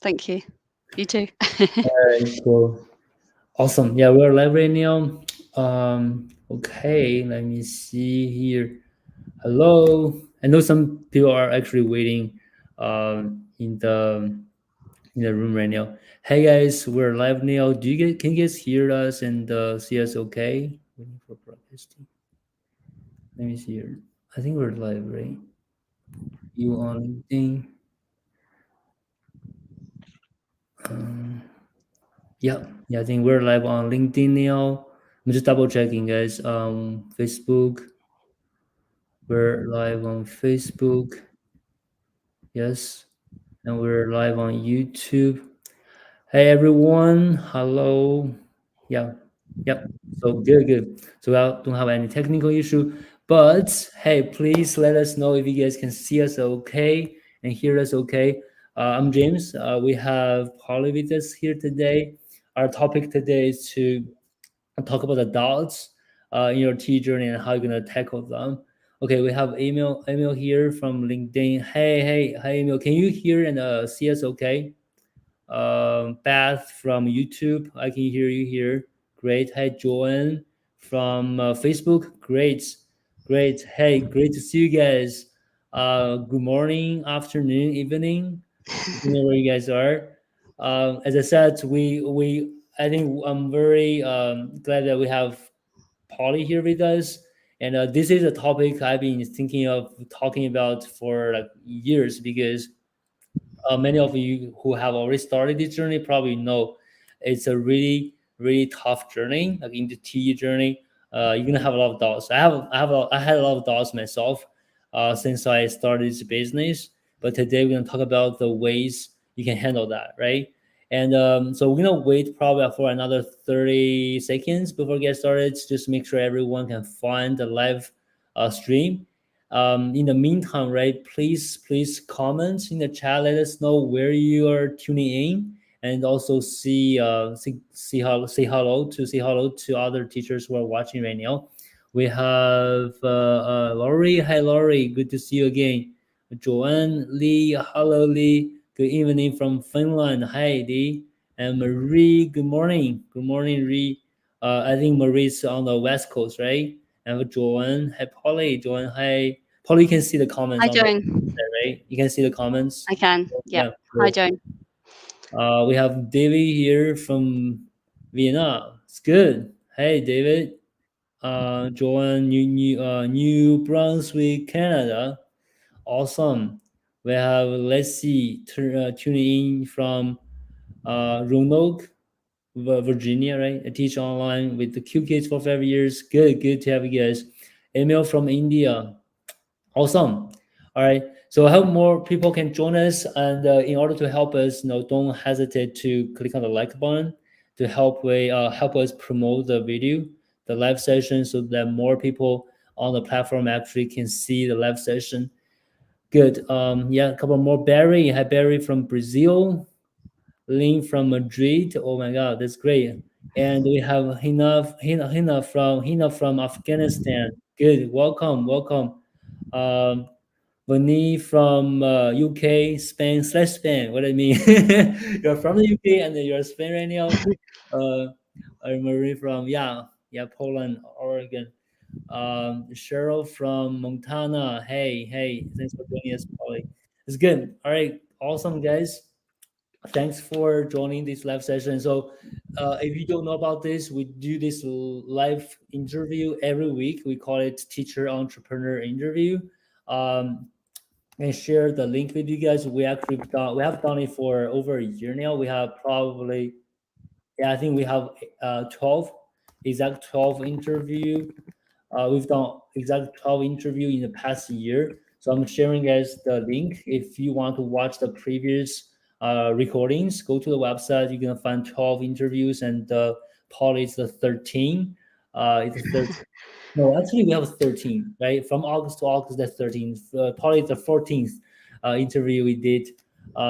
Thank you. You too. Alright, cool. Awesome. Yeah, we're live right now. Okay, let me see here. Hello. I know some people are actually waiting in the room right now. Hey guys, we're live now. Do you get can you guys hear us and see us okay? Waiting for broadcasting. Let me see here. I think we're live, right? You on LinkedIn? Um, yeah, I think we're live on LinkedIn now. I'm just double checking, guys. Facebook, we're live on Facebook, yes, and we're live on YouTube. Hey everyone, hello. Yeah, yep. So good. So I don't have any technical issue, but hey, please let us know if you guys can see us okay and hear us okay. I'm James. We have Polly with us here today. Our topic today is to talk about the doubts in your T journey and how you're gonna tackle them. Okay, we have Emil here from LinkedIn. Hey, Emil, can you hear and see us okay? Beth from YouTube, I can hear you here. Great. Hey, Joanne from Facebook. Great. Hey, great to see you guys. Good morning, afternoon, evening, depending on where you guys are. As I said, we I think I'm very glad that we have Polly here with us. And this is a topic I've been thinking of talking about for like years because many of you who have already started this journey probably know it's a really tough journey, like in the TE journey. You're gonna have a lot of doubts. I had a lot of doubts myself since I started this business. But today we're gonna talk about the ways you can handle that, right? And so we're gonna wait probably for another 30 seconds before we get started, just to make sure everyone can find the live stream. In the meantime, right, please comment in the chat. Let us know where you are tuning in, and also say hello to other teachers who are watching right now. We have Laurie. Hi, Laurie. Good to see you again. Joanne Lee. Hello, Lee. Good evening from Finland. Hi, Lee. And Marie. Good morning. Good morning, Marie. I think Marie's on the west coast, right? And Joanne. Hi, Polly. Joanne. Hi. Polly, you can see the comments Hi, on the Joan. right? You can see the comments. I can. Yep. Yeah, Hi, cool. Joan. We have David here from Vienna. It's good. Hey, David. Joanne, New Brunswick, Canada. Awesome. We have Leslie tuning in from Roanoke, Virginia, right? I teach online with the Q Kids for 5 years. Good to have you guys. Emil from India. Awesome. All right. So I hope more people can join us. And in order to help us, don't hesitate to click on the like button to help us promote the video, the live session, so that more people on the platform actually can see the live session. Good. Yeah, a couple more. Barry. Hi, Barry from Brazil. Lynn from Madrid. Oh my God, that's great. And we have Hina from Afghanistan. Good. Welcome. Um, Vani from UK, Spain/Spain. What I mean, you're from the UK and then you're Spain right now. Uh, Marie from Poland, Oregon. Cheryl from Montana. Hey, thanks for joining us, Polly. It's good. All right, awesome guys. Thanks for joining this live session. So, if you don't know about this, we do this live interview every week. We call it Teacher Entrepreneur Interview. Um, and share the link with you guys. We have done it for over a year now. We have probably I think we have 12 exact 12 interview. We've done exact 12 interview in the past year. So I'm sharing guys the link. If you want to watch the previous recordings, go to the website. You're gonna find 12 interviews, and Paul is the 13. It's the 13. No, actually, we have 13, right? From August to August, that's 13. Probably the 14th interview we did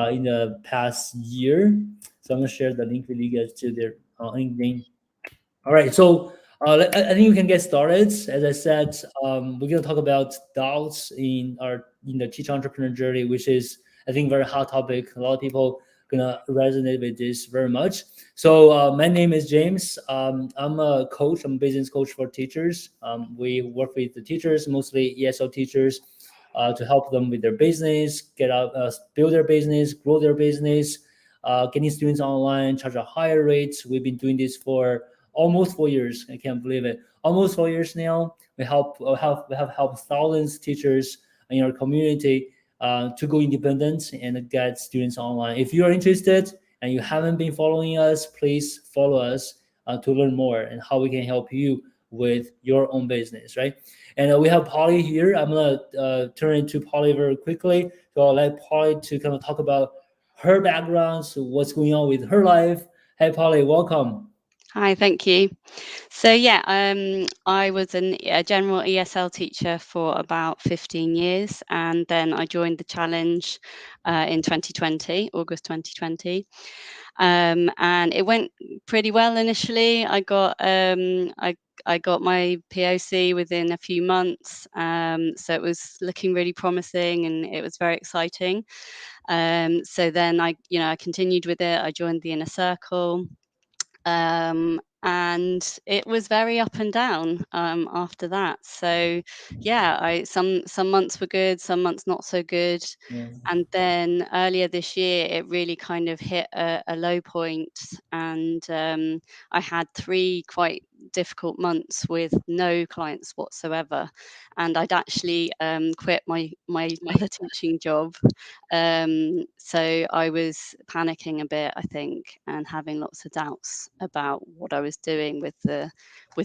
in the past year. So I'm going to share the link with you guys to their LinkedIn. All right. So I think we can get started. As I said, we're going to talk about doubts in the teacher entrepreneur journey, which is, I think, very hot topic. A lot of people gonna resonate with this very much. So my name is James. I'm a coach. I'm a business coach for teachers. We work with the teachers, mostly ESL teachers, to help them with their business, get out, build their business, grow their business, getting students online, charge a higher rates. We've been doing this for almost 4 years. I can't believe it. Almost 4 years now. We have helped thousands of teachers in our community to go independent and get students online. If you are interested and you haven't been following us, please follow us to learn more and how we can help you with your own business, right? And we have Polly here. I'm gonna turn into Polly very quickly. So I'll let Polly to kind of talk about her background, so what's going on with her life. Hey, Polly, welcome. Hi, thank you. So yeah, I was a general ESL teacher for about 15 years, and then I joined the challenge in 2020, August 2020, and it went pretty well initially. I got my POC within a few months, so it was looking really promising, and it was very exciting. So then I continued with it. I joined the inner circle. And it was very up and down after that. So yeah, some months were good, some months not so good. Yeah. And then earlier this year, it really kind of hit a low point, and I had 3 quite difficult months with no clients whatsoever. And I'd actually quit my other teaching job, so I was panicking a bit, I think, and having lots of doubts about what I was doing with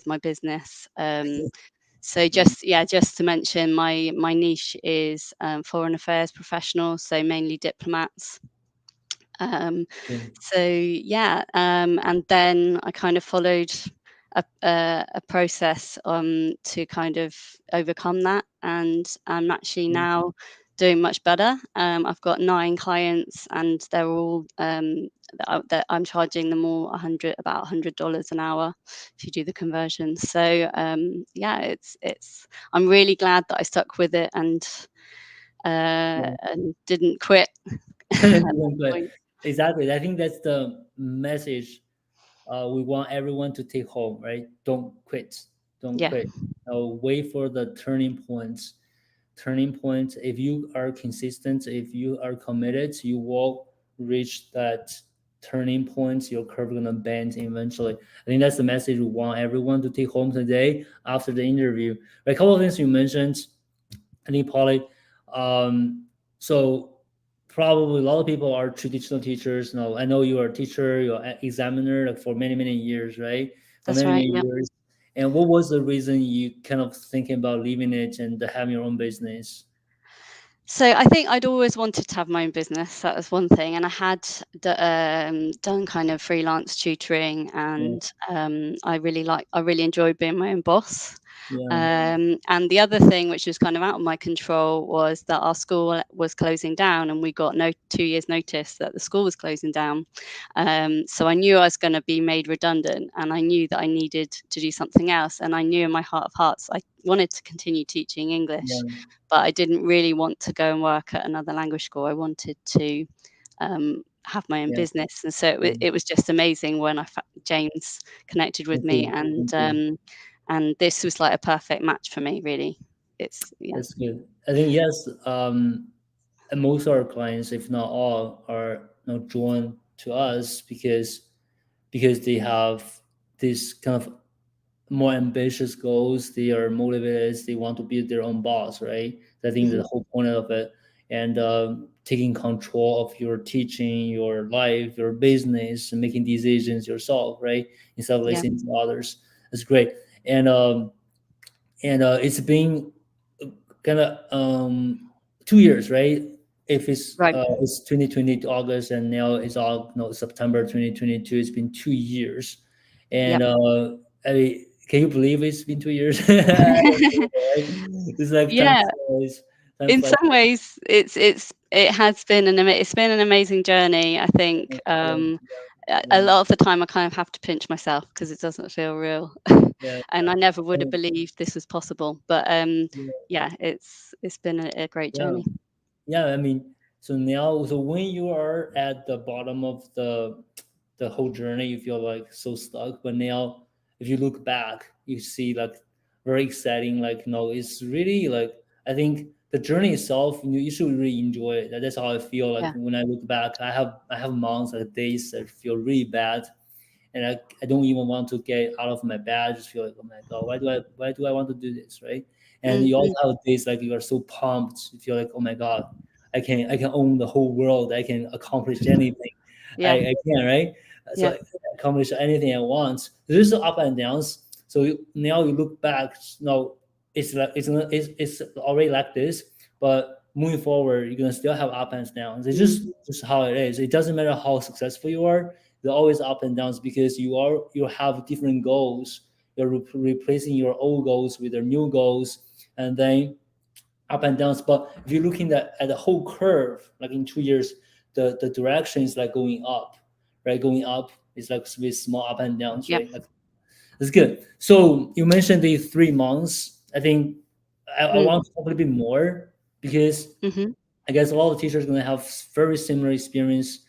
my business. So just to mention, my niche is foreign affairs professionals, so mainly diplomats. Um, and then I kind of followed a process to kind of overcome that, and I'm actually now doing much better. I've got 9 clients, and they're all that I'm charging them all about $100 an hour if you do the conversion. So it's I'm really glad that I stuck with it and didn't quit at that point. Exactly. I think that's the message we want everyone to take home, right? Don't quit. Don't Yeah, quit. Wait for the turning points. Turning points. If you are consistent, if you are committed, you will reach that turning points. Your curve gonna bend eventually. I think that's the message we want everyone to take home today after the interview. Right, a couple of things you mentioned, I think, Polly. So probably a lot of people are traditional teachers. No, I know you are a teacher, you're an examiner, like for many years, right? For that's many right. Yeah. years. And what was the reason you kind of thinking about leaving it and having your own business? So I think I'd always wanted to have my own business. That was one thing, and I had done kind of freelance tutoring, Yeah, and I really enjoyed being my own boss. yeah, And the other thing, which was kind of out of my control, was that our school was closing down, and we got 2 years notice that the school was closing down. So I knew I was going to be made redundant, and I knew that I needed to do something else. And I knew in my heart of hearts I wanted to continue teaching English, yeah, but I didn't really want to go and work at another language school. I wanted to have my own yeah. business, and so it was just amazing when James connected with Thank me, you. Thank you. and this was like a perfect match for me. Really, it's yeah, That's good. I think yes. And most of our clients, if not all, are drawn to us because they have this kind of more ambitious goals. They are motivated. They want to be their own boss, right? I think the mhm, whole point of it, and taking control of your teaching, your life, your business, and making decisions yourself, right? Instead of yeah, listening to others. That's great. And it's been kind of 2 years, right? If right, it's 2020 to August, and now it's all September 2022. It's been 2 years, yeah. and can you believe it's been 2 years? It's like time Yeah, flies. Time in flies. some ways, it has been it's been an amazing journey. I think Yeah, a yeah, lot of the time I kind of have to pinch myself because it doesn't feel real, yeah, and I never would have yeah. believed this was possible. But Yeah. yeah, it's been a great Yeah. journey. Yeah, I mean, So now, so when you are at the bottom of the whole journey, you feel like so stuck. But now, if you look back, you see like very exciting. Like it's really like I think the journey itself, you should really enjoy it. That's how I feel. Like Yeah. when I look back, I have months, like days that feel really bad, and I don't even want to get out of my bed. I just feel like, oh my god, why do I want to do this, right? And you also Mm-hmm. have days like you are so pumped. You feel like, oh my god, I can own the whole world. I can accomplish anything. I, Yeah. I can, right? So Yeah. I can accomplish anything I want. There's the up and downs. So now you look back. No, it's like it's already like this. But moving forward, you're gonna still have up and downs. It's Mm. just how it is. It doesn't matter how successful you are. There are always up and downs because you have different goals. You're replacing your old goals with your new goals, and then up and downs. But if you're looking at the whole curve, like in 2 years, the direction is like going up, right? Going up is like with small up and downs, Yeah. right? Like that's good. So you mentioned the 3 months. I think I Mm. want to talk a little bit more because Mm-hmm. I guess a lot of teachers are going to have very similar experience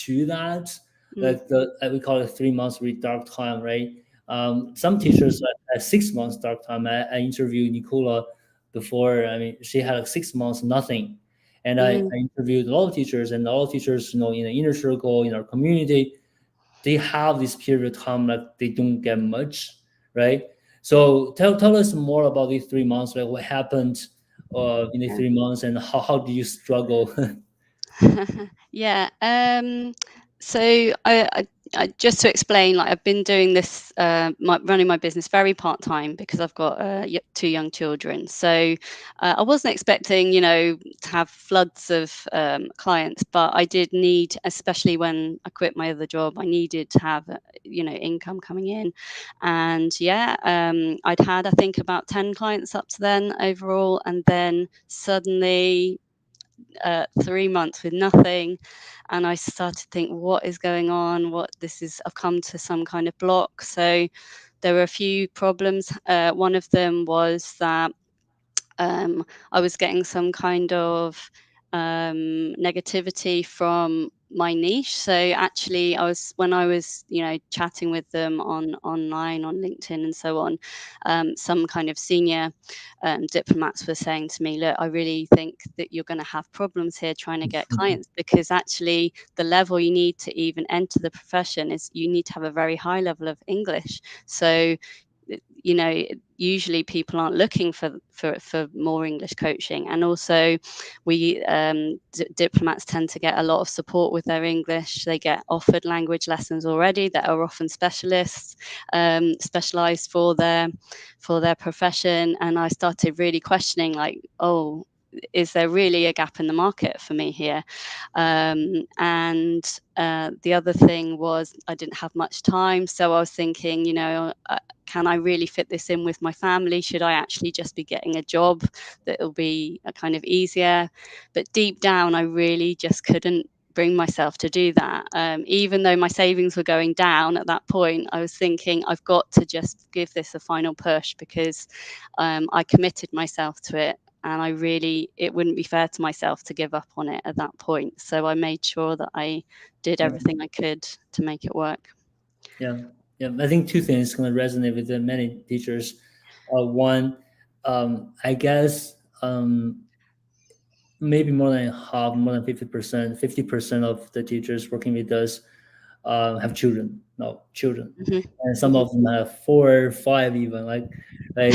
to that. Mm. Like we call it 3 months really dark time, right? Some teachers at 6 months dark time. I interviewed Nicola before. I mean, she had like 6 months nothing, and I Mm. interviewed a lot of teachers, and a lot of teachers, in the inner circle in our community, they have this period of time like they don't get much, right? So tell us more about these 3 months, like what happened in the Yeah. 3 months, and how do you struggle? Yeah. So I just to explain, like I've been doing this, running my business very part time because I've got two young children. So I wasn't expecting, to have floods of clients, but I did need, especially when I quit my other job, I needed to have, income coming in. And yeah, I'd had, I think, about 10 clients up to then overall, and then suddenly 3 months with nothing, and I started to think, what is going on? I've come to some kind of block. So there were a few problems. One of them was that I was getting some kind of negativity from my niche. So actually, when I was, chatting with them online on LinkedIn and so on, some kind of senior diplomats were saying to me, "Look, I really think that you're going to have problems here trying to get clients, because actually the level you need to even enter the profession is you need to have a very high level of English. So you know usually people aren't looking for more English coaching, and also we diplomats tend to get a lot of support with their English. They get offered language lessons already that are often specialized for their profession. And I started really questioning, like, oh, is there really a gap in the market for me here? And the other thing was I didn't have much time, so I was thinking, can I really fit this in with my family? Should I actually just be getting a job that will be a kind of easier? But deep down, I really just couldn't bring myself to do that. Even though my savings were going down at that point, I was thinking, I've got to just give this a final push, because I committed myself to it. And it wouldn't be fair to myself to give up on it at that point. So I made sure that I did Yeah, everything I could to make it work. yeah, yeah. I think two things going to resonate with many teachers. One, I guess maybe more than half, more than 50% of the teachers working with us have children. No, children, Hmm. and some Hmm. of them have four, five, even like, right.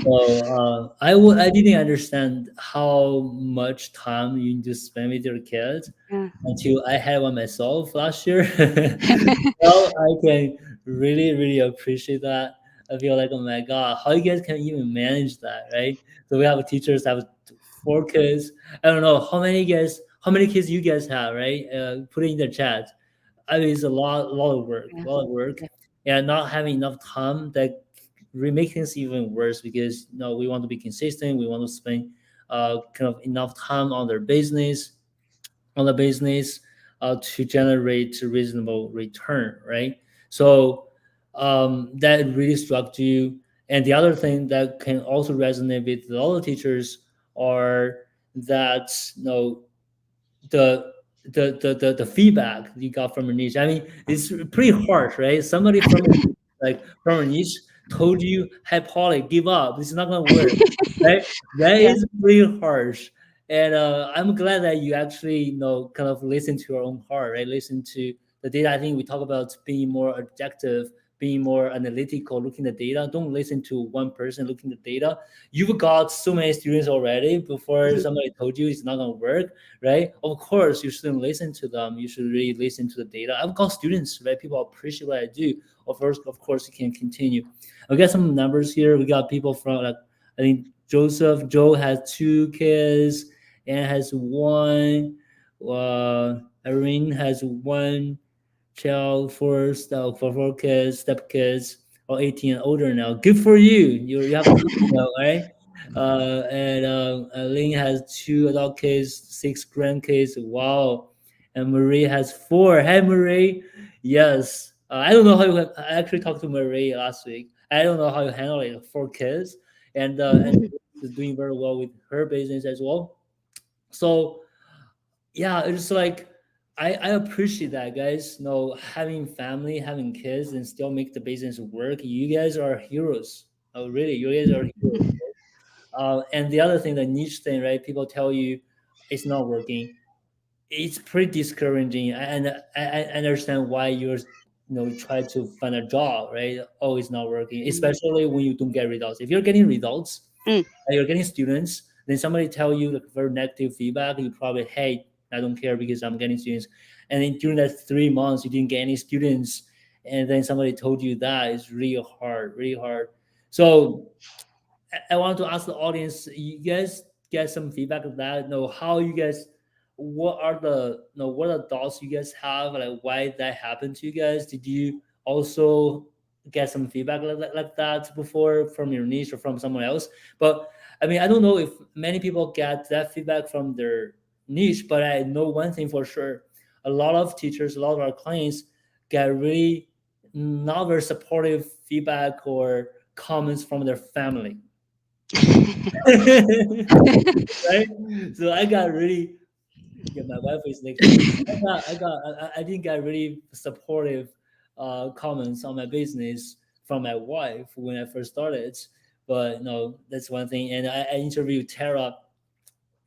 So I didn't understand how much time you need to spend with your kids Yeah. until I had one myself last year. Well, I can really, really appreciate that. I feel like, oh my god, how you guys can even manage that, right? So we have teachers that have four kids. I don't know how many kids you guys have, right? Put it in the chat. I mean, it's a lot of work, Yeah. a lot of work, Yeah. and not having enough time that make things even worse because we want to be consistent. We want to spend kind of enough time on the business to generate a reasonable return, right? So that really struck you. And the other thing that can also resonate with the other teachers are that the the feedback you got from a niche. I mean, it's pretty harsh, right? Somebody from like from a niche told you, "Hey, Polly, give up. This is not gonna work." Right? That Yeah. is pretty harsh. And I'm glad that you actually, kind of listen to your own heart, right? Listen to the data. I think we talk about being more objective, being more analytical, looking at the data. Don't listen to one person looking at the data. You've got so many students already before Mhm. somebody told you it's not gonna work, right? Of course, you shouldn't listen to them. You should really listen to the data. I've got students, right? People appreciate what I do. Of course, you can continue. I got some numbers here. We got people from like I think Joe has two kids and has one. Irene has one child, for 4 kids, step kids, or 18 and older now. Good for you. You have kids now, right? And Ling has two adult kids, six grandkids. Wow. And Marie has four. Hey, Marie. Yes. I don't know how I actually talked to Marie last week. I don't know how you handle it. 4 kids, and is doing very well with her business as well. So yeah, it's like I appreciate that, guys. Having family, having kids, and still make the business work. You guys are heroes. Oh, really? You guys are heroes. And the other thing, the niche thing, right? People tell you it's not working. It's pretty discouraging, and I understand why try to find a job, right? Oh, it's not working, Mm. especially when you don't get results. If you're getting results, Mm. you're getting students, then somebody tell you like very negative feedback, you probably, hey, I don't care because I'm getting students. And then during that 3 months you didn't get any students, and then somebody told you that, it's really hard, really hard. So I want to ask the audience, you guys get some feedback of that. How you guys, what are the thoughts you guys have, like why that happened to you guys? Did you also get some feedback like that before from your niche or from someone else? But I mean, I don't know if many people get that feedback from their niche, but I know one thing for sure: a lot of teachers, a lot of our clients get really not very supportive feedback or comments from their family. Right? So I got really, yeah, my wife is next door. I didn't get really supportive comments on my business from my wife when I first started. But no, that's one thing. And I interviewed Tara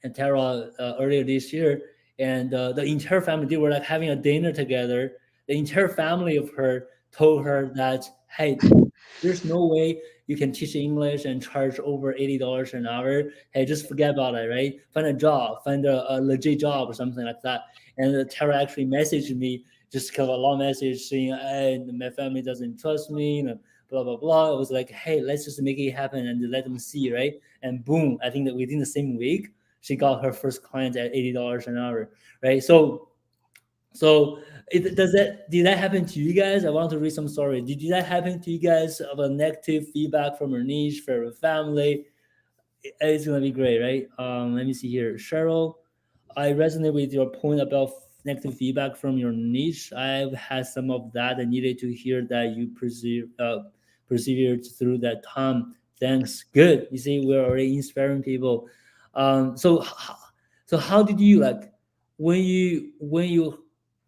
earlier this year, and the entire family, they were like having a dinner together. The entire family of her told her that, hey, there's no way you can teach English and charge over $80 an hour. Hey, just forget about it, right? Find a job, find a legit job or something like that. And Tara actually messaged me, just kind of a long message saying, hey, my family doesn't trust me, blah blah blah. It was like, hey, let's just make it happen and let them see, right? And boom, I think that within the same week, she got her first client at $80 an hour, right? So does that did that happen to you guys? I want to read some story. Did that happen to you guys of a negative feedback from your niche, for your family? It's gonna be great, right? Let me see here. Cheryl, I resonate with your point about negative feedback from your niche. I've had some of that. I needed to hear that you persevered through that time. Thanks. Good. You see, we're already inspiring people. So so how did you like when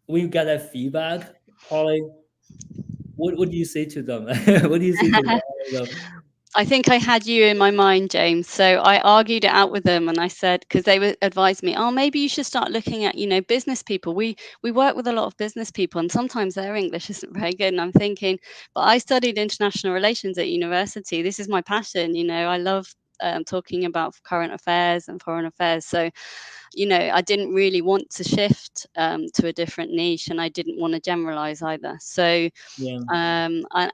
you got that feedback, Polly? What do you say to them? What do you say to them? I think I had you in my mind, James. So I argued it out with them, and I said, because they would advise me, oh, maybe you should start looking at, business people. We work with a lot of business people, and sometimes their English isn't very good. And I'm thinking, but I studied international relations at university. This is my passion. I love talking about current affairs and foreign affairs. So I didn't really want to shift to a different niche, and I didn't want to generalize either. So Yeah,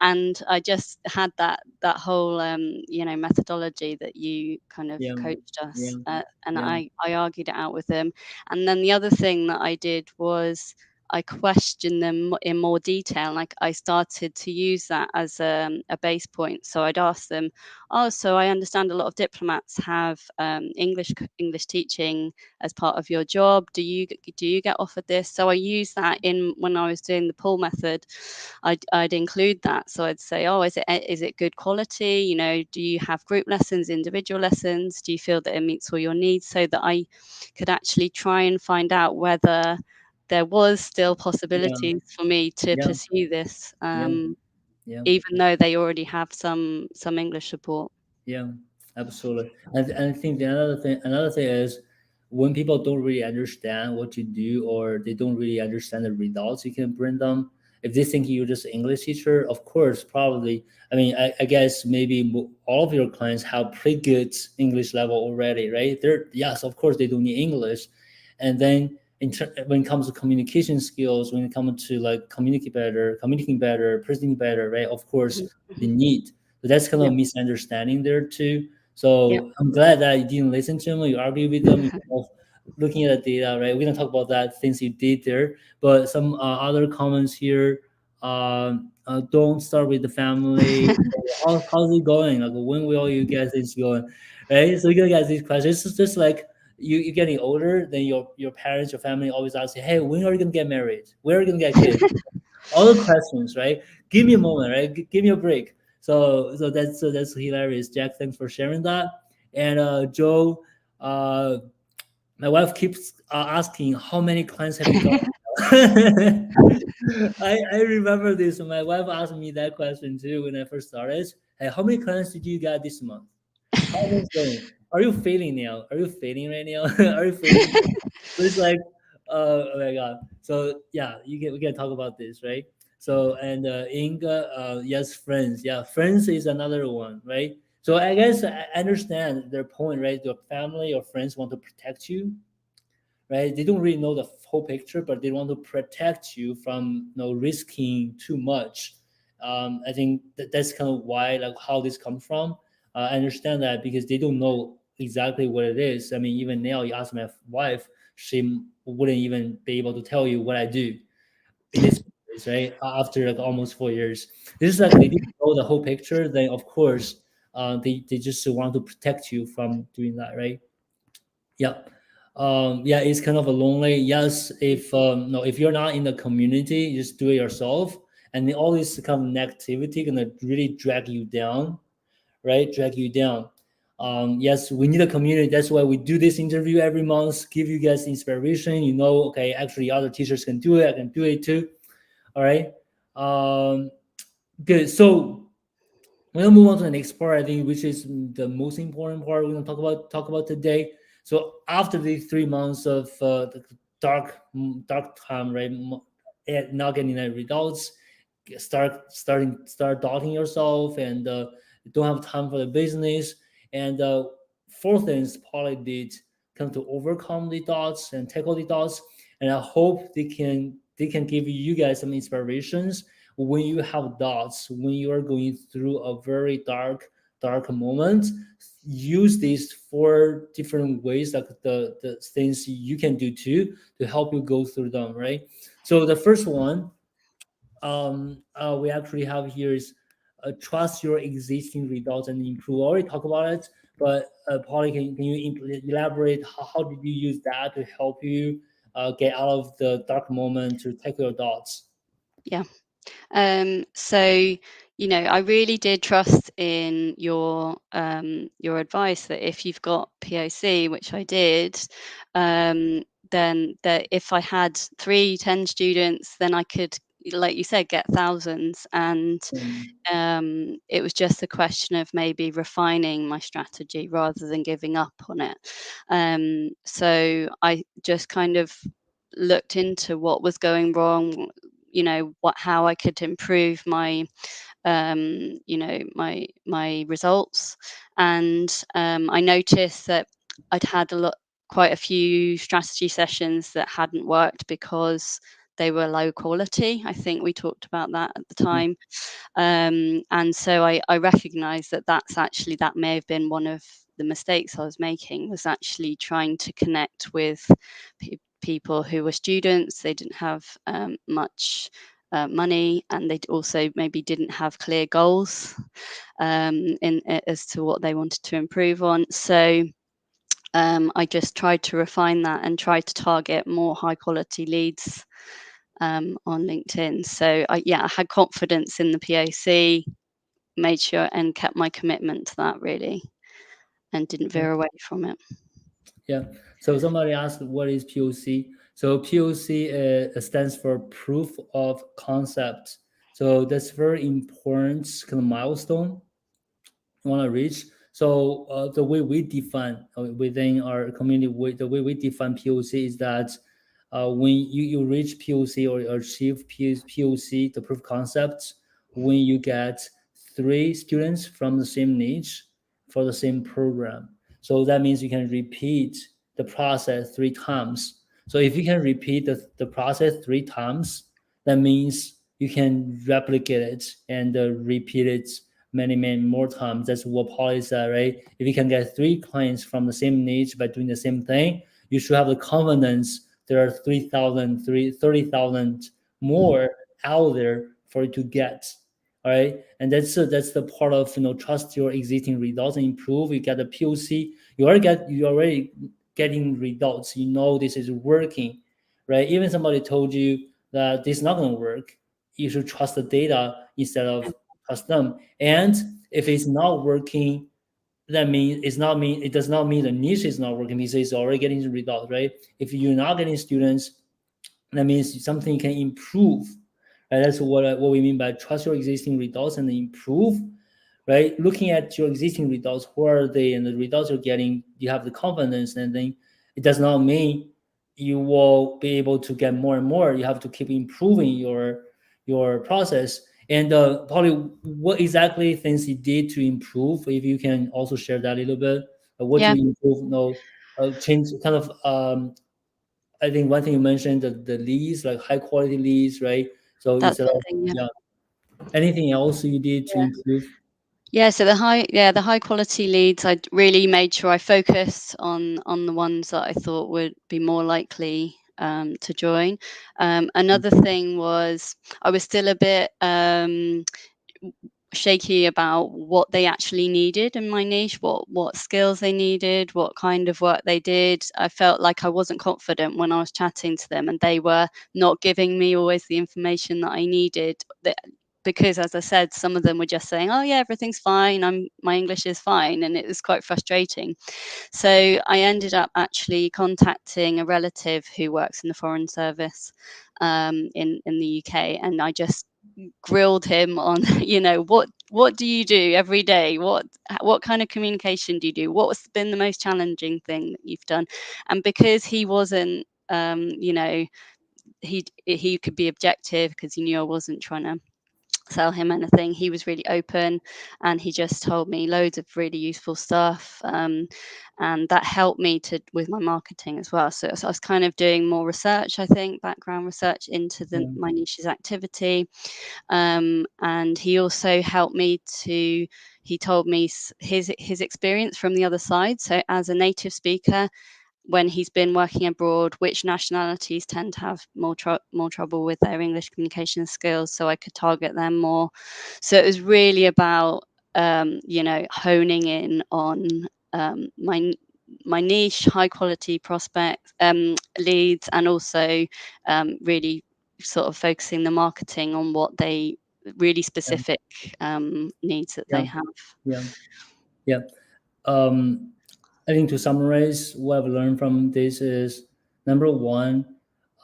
and I just had that whole methodology that you kind of yeah, coached yeah, us, and yeah, I argued it out with them. And then the other thing that I did was I questioned them in more detail. Like I started to use that as a base point. So I'd ask them, "Oh, so I understand a lot of diplomats have English teaching as part of your job. Do you get offered this?" So I use that in when I was doing the pull method. I'd include that. So I'd say, "Oh, is it good quality? Do you have group lessons, individual lessons? Do you feel that it meets all your needs?" So that I could actually try and find out whether there was still Yeah, possibilities for me to yeah, pursue this, yeah, yeah. even though they already have some English support. Yeah, absolutely. And I think the another thing is when people don't really understand what you do or they don't really understand the results you can bring them. If they think you're just an English teacher, of course, probably. I mean, I guess maybe all of your clients have pretty good English level already, right? They're yes, of course, they don't need English, and then when it comes to communication skills, when it comes to like communicating better, presenting better, right? Of course, Mhm, they mhm. need. So that's kind of Yep, misunderstanding there too. yep. So I'm glad that you didn't listen to them. You argue with them. You kind of looking at the data, right? We're gonna talk about that things you did there, but some other comments here. Don't start with the family. How's it going? Like when will you get this going? Right? So you're gonna get these questions. It's just like you're getting older, then your parents, your family always ask you, hey, when are you gonna get married? Where are you gonna get kids? All the questions, right? Give me a moment, right? Give me a break. So that's hilarious, Jack. Thanks for sharing that. And Joe, uh, my wife keeps asking, how many clients have you got? I remember this. My wife asked me that question too when I first started. Hey, how many clients did you get this month? How is it going? Are you failing now? Are you failing right now? Are you failing? It's like, oh my god. So yeah, we can talk about this, right? So and Inga, yes, friends. Yeah, friends is another one, right? So I guess I understand their point, right? Your family or friends want to protect you, right? They don't really know the whole picture, but they want to protect you from risking too much. I think that's kind of why like how this comes from. I understand that because they don't know exactly what it is. I mean, even now, you ask my wife, she wouldn't even be able to tell you what I do in this case, right? After like almost 4 years, this is like they didn't know the whole picture. Then of course, they just want to protect you from doing that, right? Yeah. Yeah, it's kind of a lonely. Yes, if no, if you're not in the community, just do it yourself. And then all this kind of negativity gonna really drag you down, right? Drag you down. Yes, we need a community. That's why we do this interview every month, give you guys inspiration. Okay, actually other teachers can do it. I can do it too. All right. Um, good. So we're gonna move on to the next part, I think, which is the most important part we're gonna talk about today. So after the 3 months of the dark time, right, not getting the results, start doubting yourself, and don't have time for the business. And four things Polly did come to overcome the doubts and tackle the doubts. And I hope they can give you guys some inspirations when you have doubts, when you are going through a very dark moment. Use these four different ways, like the things you can do too, to help you go through them, right? So the first one we actually have here is trust your existing results and improve. I already talked about it, but Polly, can you elaborate how did you use that to help you get out of the dark moment to tackle your doubts? Yeah. So, I really did trust in your advice that if you've got POC, which I did, then that if I had 10 students, then I could, like you said, get thousands. And Um, it was just a question of maybe refining my strategy rather than giving up on it. So I just kind of looked into what was going wrong, how I could improve my results. And I noticed that I'd had quite a few strategy sessions that hadn't worked because they were low quality. I think we talked about that at the time. And so I recognized that may have been one of the mistakes I was making, was actually trying to connect with people who were students. They didn't have much money, and they also maybe didn't have clear goals as to what they wanted to improve on. So I just tried to refine that and try to target more high quality leads on LinkedIn. So I had confidence in the POC, made sure and kept my commitment to that really, and didn't veer away from it. Yeah. So somebody asked, what is POC? So POC stands for proof of concept. So that's very important kind of milestone you want to reach. So the way we define within our community, the way we define POC is that when you reach POC or achieve POC, the proof of concept, when you get 3 students from the same niche for the same program. So that means you can repeat the process 3 times. So if you can repeat the process 3 times, that means you can replicate it and repeat it many more times. That's what Polly said, right? If you can get 3 clients from the same niche by doing the same thing, you should have the confidence there are 30,000 more out there for you to get. All right, and that's the part of trust your existing results and improve. You get the POC, you already getting results. You know this is working, right? Even somebody told you that this is not going to work, you should trust the data instead of trust them. And if it's not working, that means it does not mean the niche is not working because it's already getting the results, right? If you're not getting students, that means something can improve. Right? That's what we mean by trust your existing results and improve. Right? Looking at your existing results, who are they, and the results you're getting, you have the confidence, and then it does not mean you will be able to get more and more. You have to keep improving your process. And probably what exactly things you did to improve, if you can also share that a little bit. What Yeah, you improve, change kind of I think one thing you mentioned, the leads, like high quality leads, right? So that's instead one of, thing. Yeah. yeah, anything else you did to Yeah. improve? Yeah, so the high quality leads, I really made sure I focused on the ones that I thought would be more likely to join. Another thing was I was still a bit shaky about what they actually needed in my niche, what skills they needed, what kind of work they did. I felt like I wasn't confident when I was chatting to them, and they were not giving me always the information that I needed. Because, as I said, some of them were just saying, "Oh yeah, everything's fine. My English is fine," and it was quite frustrating. So I ended up actually contacting a relative who works in the Foreign Service in the UK, and I just grilled him on what do you do every day, what kind of communication do you do, what's been the most challenging thing that you've done. And because he wasn't he could be objective because he knew I wasn't trying to sell him anything. He was really open, and he just told me loads of really useful stuff, and that helped me with my marketing as well. So I was kind of doing more research, I think, background research into Yeah, my niche's activity. And he also helped me to he told me his experience from the other side. So as a native speaker, when he's been working abroad, which nationalities tend to have more trouble with their English communication skills, so I could target them more. So it was really about honing in on my niche, high quality prospects, leads, and also really sort of focusing the marketing on what they really yeah, specific needs that they yeah, have. yeah, yeah. Um, I think to summarize, what I've learned from this is number one,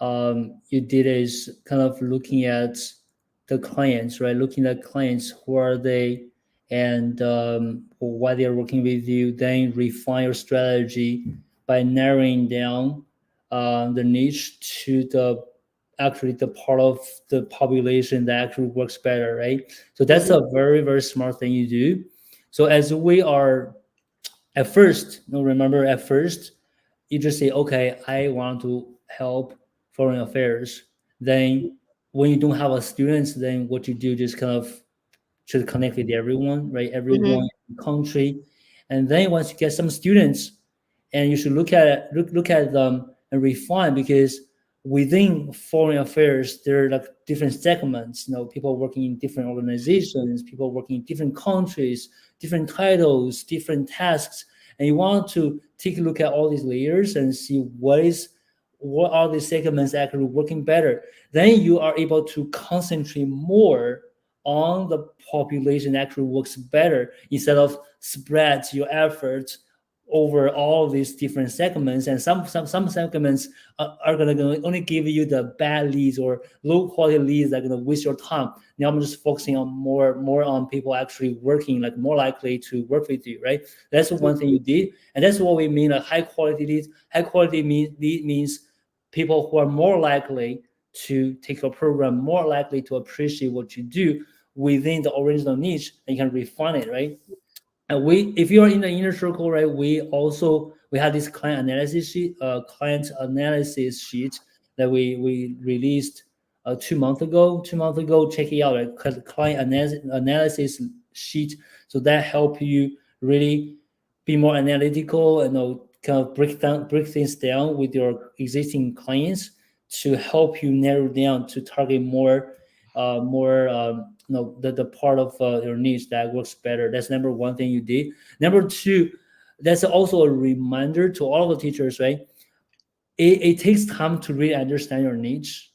you did is kind of looking at the clients, right? Looking at clients, who are they, and why they're working with you. Then refine your strategy by narrowing down the niche to the part of the population that actually works better, right? So that's Mhm. a very smart thing you do. So as we are at first, remember at first, you just say, okay, I want to help foreign affairs. Then when you don't have a students, then what you do just kind of should connect with everyone, right? Mhm. Everyone in the country. And then once you get some students, and you should look at them and refine, because within foreign affairs there are like different segments, people working in different organizations, people working in different countries, different titles, different tasks, and you want to take a look at all these layers and see what are the segments actually working better. Then you are able to concentrate more on the population that actually works better, instead of spread your efforts over all these different segments. And some segments are going to only give you the bad leads or low quality leads that are going to waste your time. Now I'm just focusing on more on people actually working, like more likely to work with you, right? That's one thing you did, and that's what we mean, like high quality leads. High quality lead means people who are more likely to take your program, more likely to appreciate what you do within the original niche, and you can refine it, right? And if you are in the inner circle, right, we have this client analysis sheet that we released 2 months ago. 2 months ago, check it out, right? Client analysis sheet. So that help you really be more analytical and kind of break things down with your existing clients to help you narrow down to target more the part of your niche that works better. That's number one thing you did. Number two, that's also a reminder to all the teachers, right? It takes time to really understand your niche.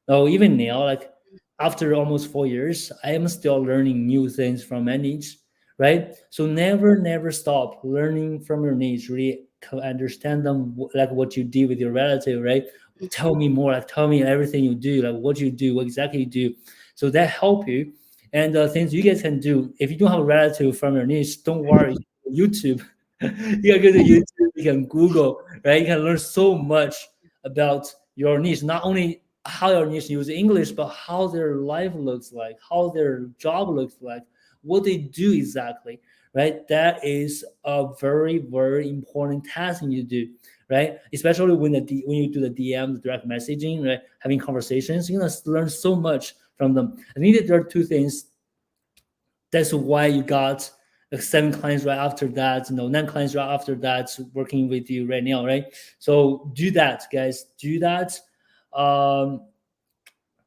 Oh, even now, like after almost 4 years, I am still learning new things from my niche, right? So never stop learning from your niche. Really understand them, like what you did with your relative, right? Tell me more, like tell me everything you do, like what you do, what exactly you do. So that help you. And the things you guys can do, if you don't have a relative from your niche, don't worry. YouTube, you can go to YouTube, you can Google, right? You can learn so much about your niche, not only how your niche use English, but how their life looks like, how their job looks like, what they do exactly, right? That is a very important task you do, right? Especially when you do the DM, the direct messaging, right? Having conversations, you're gonna learn so much from them. I think that there are two things. That's why you got like 7 clients right after that, 9 clients right after that working with you right now, right? So do that, guys. Do that. Um,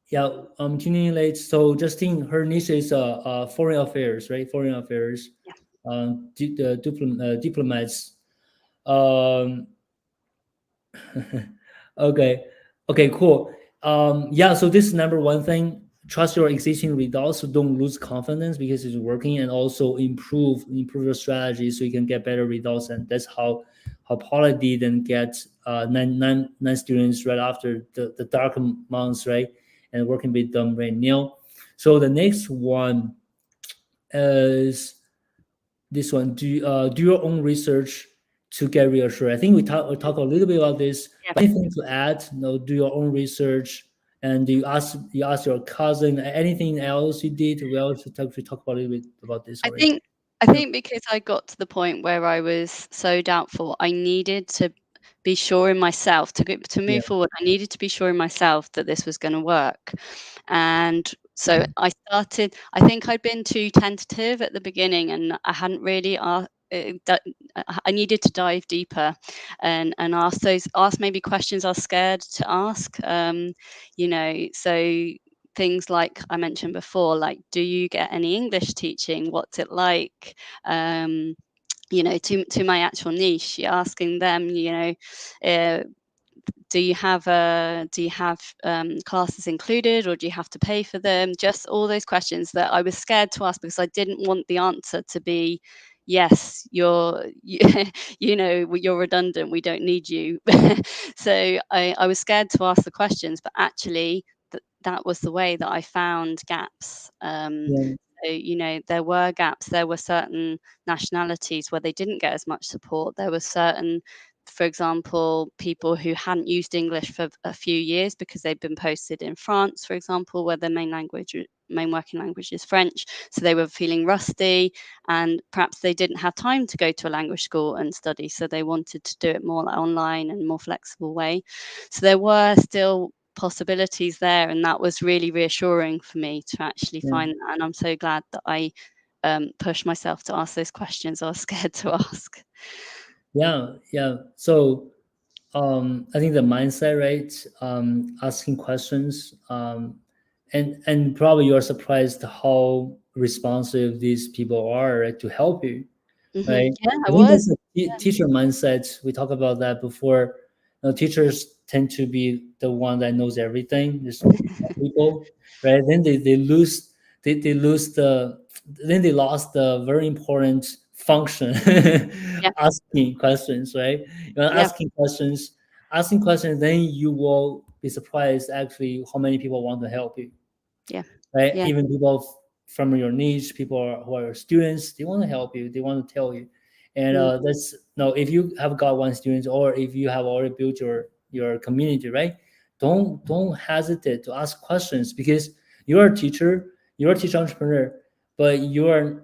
yeah, tuning late. So Justine, her niche is foreign affairs, right? Foreign affairs. Yeah. Diplomats. Um, okay, okay, cool. Yeah, so this is number one thing. Trust your existing results, so don't lose confidence because it's working, and also improve your strategy so you can get better results. And that's how Paula did and get nine students right after the dark months, right? And working with them right now. So the next one is this one. Do your own research to get reassured. I think we talk a little bit about this. Yeah. But anything to add? Do your own research, and you ask your cousin. Anything else you did? We talk about a little bit about this I already. think I Yeah. think because I got to the point where I was so doubtful, I needed to be sure in myself to Yeah. move forward. I needed to be sure in myself that this was going to work, and so I started. I think I'd been too tentative at the beginning, and I hadn't really I needed to dive deeper and ask maybe questions I was scared to ask. So things like I mentioned before, like, do you get any English teaching? What's it like? To my actual niche, you're asking them, uh, do you have classes included, or do you have to pay for them? Just all those questions that I was scared to ask because I didn't want the answer to be yes, you're redundant, we don't need you. So I was scared to ask the questions, but actually that was the way that I found gaps. Yeah. So there were gaps. There were certain nationalities where they didn't get as much support. There were certain, for example, people who hadn't used English for a few years because they'd been posted in France, for example, where their main working language is French. So they were feeling rusty, and perhaps they didn't have time to go to a language school and study. So they wanted to do it more like online and more flexible way. So there were still possibilities there, and that was really reassuring for me to actually Yeah. find that. And I'm so glad that I pushed myself to ask those questions I was scared to ask. Yeah. So I think the mindset, right? Asking questions, and probably you're surprised how responsive these people are, right, to help you, right? Yeah, I I think was. that's the teacher mindset. We talked about that before. Teachers tend to be the one that knows everything. There's people, right? Then they lose they lose then they lost the very important function, Yeah, asking questions, right? yeah, Asking questions, then you will be surprised actually how many people want to help you, yeah, right? yeah. Even people from your niche, who are students, they want to help you, they want to tell you. And Mm, that's no, if you have got one student, or if you have already built your community, right? Don't hesitate to ask questions, because you're a teacher, you're a teacher entrepreneur, but you are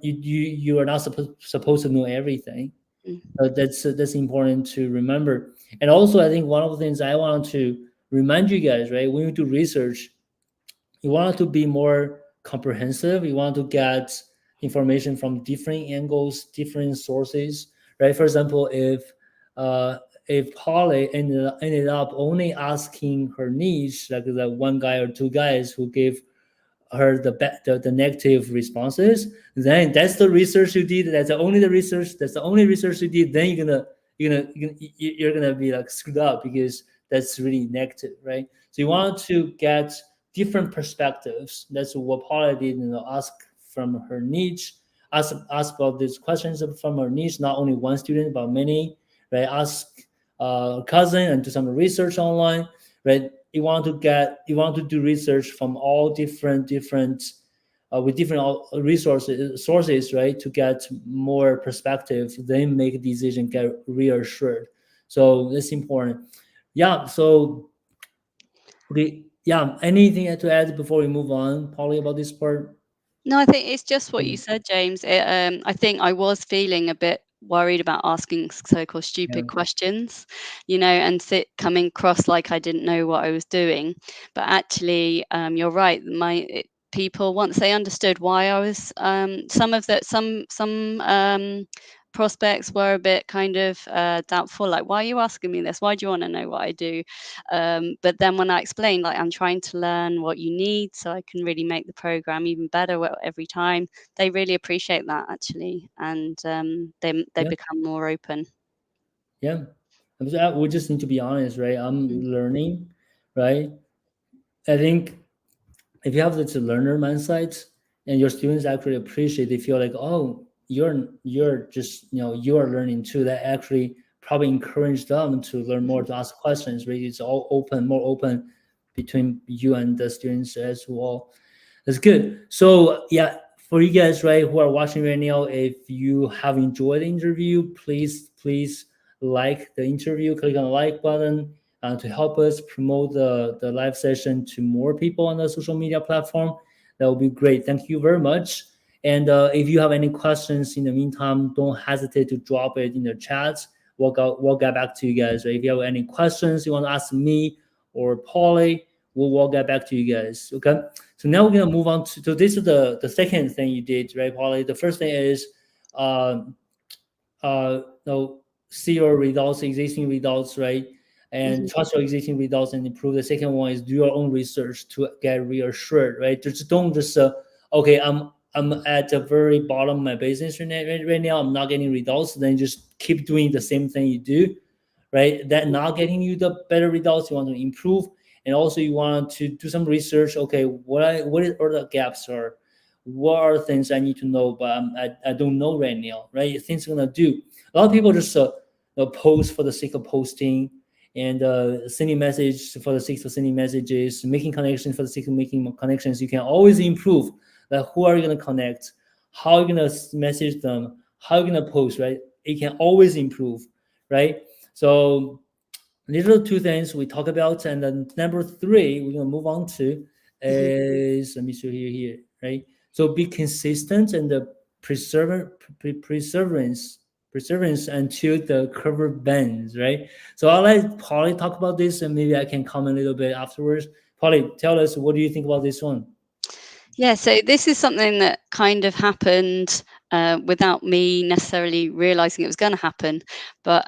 not supposed to know everything. mm, That's important to remember. And also, I think one of the things I want to remind you guys, right, when you do research, you want to be more comprehensive. You want to get information from different angles, different sources, right? For example, uh, if Polly ended up only asking her niche, like the one guy or two guys who gave her the negative responses, then that's the research you did. That's the only the research. That's the only research you did. Then you're gonna be like screwed up, because that's really negative, right? So you want to get different perspectives. That's what Paula did. Ask from her niche. Ask about these questions from her niche. Not only one student, but many. Right? Ask cousin and do some research online. Right? You want to do research from all different with different resources sources, right, to get more perspective, then make a decision, get reassured. So it's important. Yeah, so okay, yeah, anything to add before we move on, Polly, about this part? No, I think it's just what you Mm, said, James. I think I was feeling a bit worried about asking so-called yeah, stupid questions, and coming across like I didn't know what I was doing. But actually, you're right. People, once they understood why I was, some prospects were a bit kind of doubtful, like, why are you asking me this? Why do you want to know what I do? But then when I explain, like, I'm trying to learn what you need so I can really make the program even better every time, they really appreciate that actually, and they yeah, become more open. yeah. We just need to be honest, right? I'm Mm, learning, right? I think if you have this learner mindset, and your students actually appreciate, they feel like, oh, you're just, you are learning too, that actually probably encourage them to learn more, mhm, to ask questions, right? It's all open, more open between you and the students as well. That's good. So yeah, for you guys, right, who are watching right now, if you have enjoyed the interview, please like the interview, click on the like button to help us promote the live session to more people on the social media platform. That would be great. Thank you very much. And if you have any questions in the meantime, don't hesitate to drop it in the chat. We'll get back to you guys. Right? If you have any questions you want to ask me or Polly, we'll get back to you guys. Okay. So now we're gonna move on to, so this is the second thing you did, right, Polly? The first thing is um, no, see your results, existing results, right? And mhm, trust your existing results and improve. The second one is do your own research to get reassured, right? Just don't just okay, I'm at the very bottom of my business right now. I'm not getting results. Then just keep doing the same thing you do, right? That mhm, not getting you the better results. You want to improve, and also you want to do some research. Okay, what are the gaps, or what are things I need to know, but I don't know right now, right? Things I'm gonna do. A lot of people just post for the sake of posting, and sending message for the sake of sending messages, making connections for the sake of making connections. You can always improve. Like, who are you gonna connect? How are you gonna message them? How are you gonna post? Right? You can always improve, right? So these are the two things we talk about, and then number three we're gonna move on to mhm. is, let me show you here, right? So be consistent and the perseverance until the curve bends, right? So I'll let Polly talk about this, and maybe I can comment a little bit afterwards. Polly, tell us, what do you think about this one? Yeah, so this is something that kind of happened without me necessarily realizing it was going to happen. But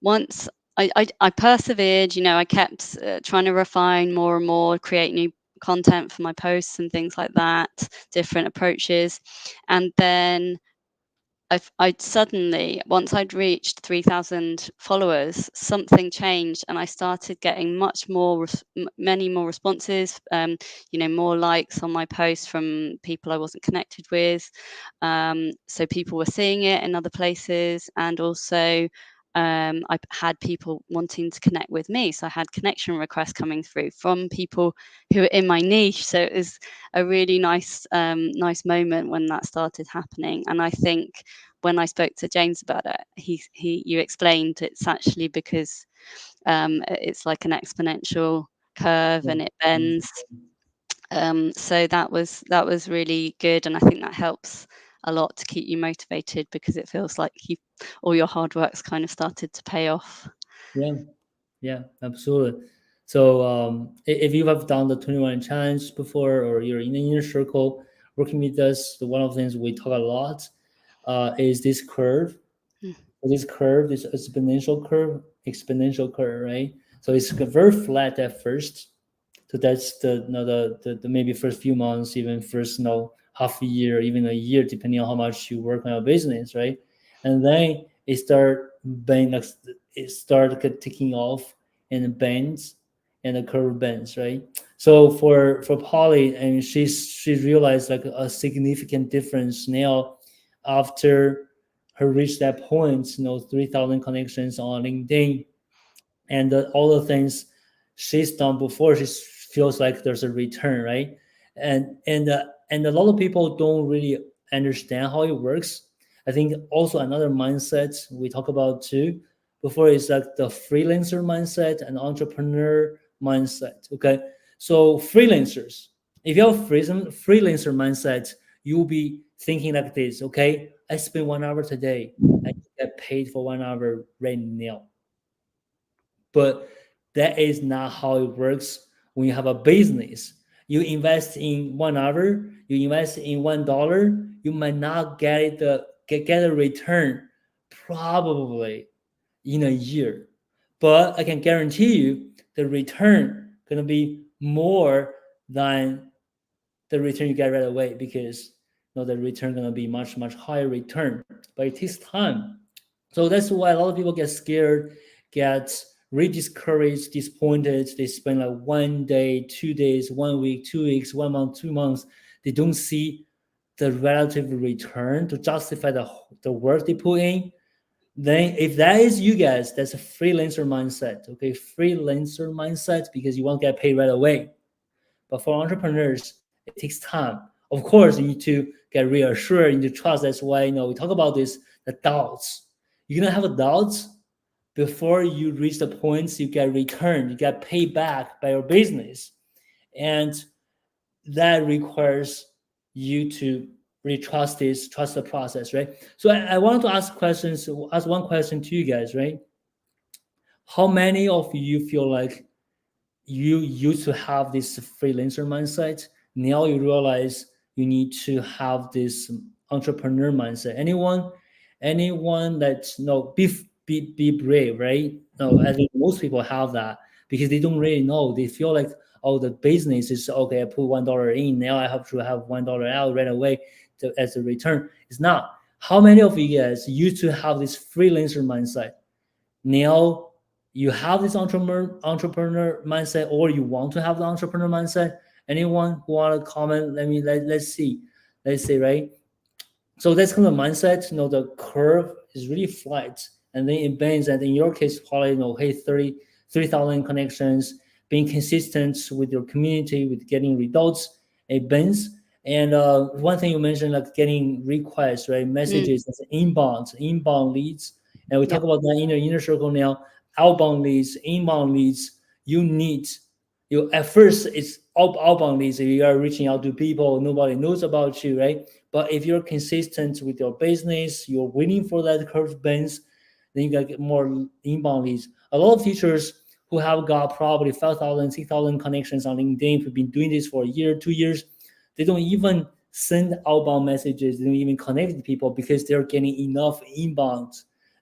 once I persevered. I kept trying to refine more and more, create new content for my posts and things like that, different approaches. And then I'd suddenly, once I'd reached 3,000 followers, something changed, and I started getting many more responses, more likes on my posts from people I wasn't connected with. So people were seeing it in other places, and also I had people wanting to connect with me. So I had connection requests coming through from people who were in my niche. So it was a really nice moment when that started happening. And I think when I spoke to James about it, you explained it's actually because it's like an exponential curve and it bends. So that was really good, and I think that helps a lot to keep you motivated, because it feels like all your hard work's kind of started to pay off. Yeah, absolutely. So if you have done the 21 challenge before, or you're in the inner circle working with us, one of the things we talk a lot is this curve. This curve, this exponential curve, right? So it's very flat at first. So that's the maybe first few months, even first half a year, even a year, depending on how much you work on your business, right? And then it start taking off, and it bends, and the curve bends, right? So for Polly, and she realized like a significant difference now after her reach that point, 3,000 connections on LinkedIn, and all the things she's done before, she feels like there's a return, right? And a lot of people don't really understand how it works. I think also another mindset we talk about too before is like the freelancer mindset and entrepreneur mindset. Okay, so freelancers, if you have freelancer mindset, you'll be thinking like this. Okay, I spend 1 hour today, I get paid for 1 hour right now. But that is not how it works when you have a business. You invest in 1 hour, you invest in $1, you might not get a return probably in a year. But I can guarantee you the return gonna be more than the return you get right away, because the return gonna be much higher return. But it takes time. So that's why a lot of people get scared, get really discouraged, disappointed. They spend like 1 day, 2 days, 1 week, 2 weeks, 1 month, 2 months. They don't see the relative return to justify the work they put in. Then if that is you guys, that's a freelancer mindset. Okay, freelancer mindset, because you won't get paid right away. But for entrepreneurs, it takes time. Of course, you need to get reassured, you need to trust. That's why we talk about this, the doubts. You're gonna have doubts before you reach the points you get returned, you get paid back by your business. And that requires you to really trust the process, right? So I want to ask one question to you guys, right? How many of you feel like you used to have this freelancer mindset, now you realize you need to have this entrepreneur mindset? Anyone that be brave, right? No, I think most people have that because they don't really know. They feel like, oh, the business is okay, I put $1 in, now I have to have $1 out right away as a return. It's not. How many of you guys used to have this freelancer mindset, now you have this entrepreneur mindset, or you want to have the entrepreneur mindset? Anyone who want to comment? Let's see, right? So that's kind of mindset. The curve is really flat, and then it bends. And in your case, probably hey, 3,000 connections, being consistent with your community, with getting results, it bends. And one thing you mentioned, like getting requests, right? Messages, as inbound leads, and we talk about that in the inner circle now. Outbound leads, inbound leads. You at first it's outbound leads. You are reaching out to people nobody knows about you, right? But if you're consistent with your business, you're waiting for that curve bends, then you get more inbound leads. A lot of teachers who have got probably 5,000, 6,000 connections on LinkedIn, who've been doing this for a year, 2 years, they don't even send outbound messages. They don't even connect with people because they're getting enough inbound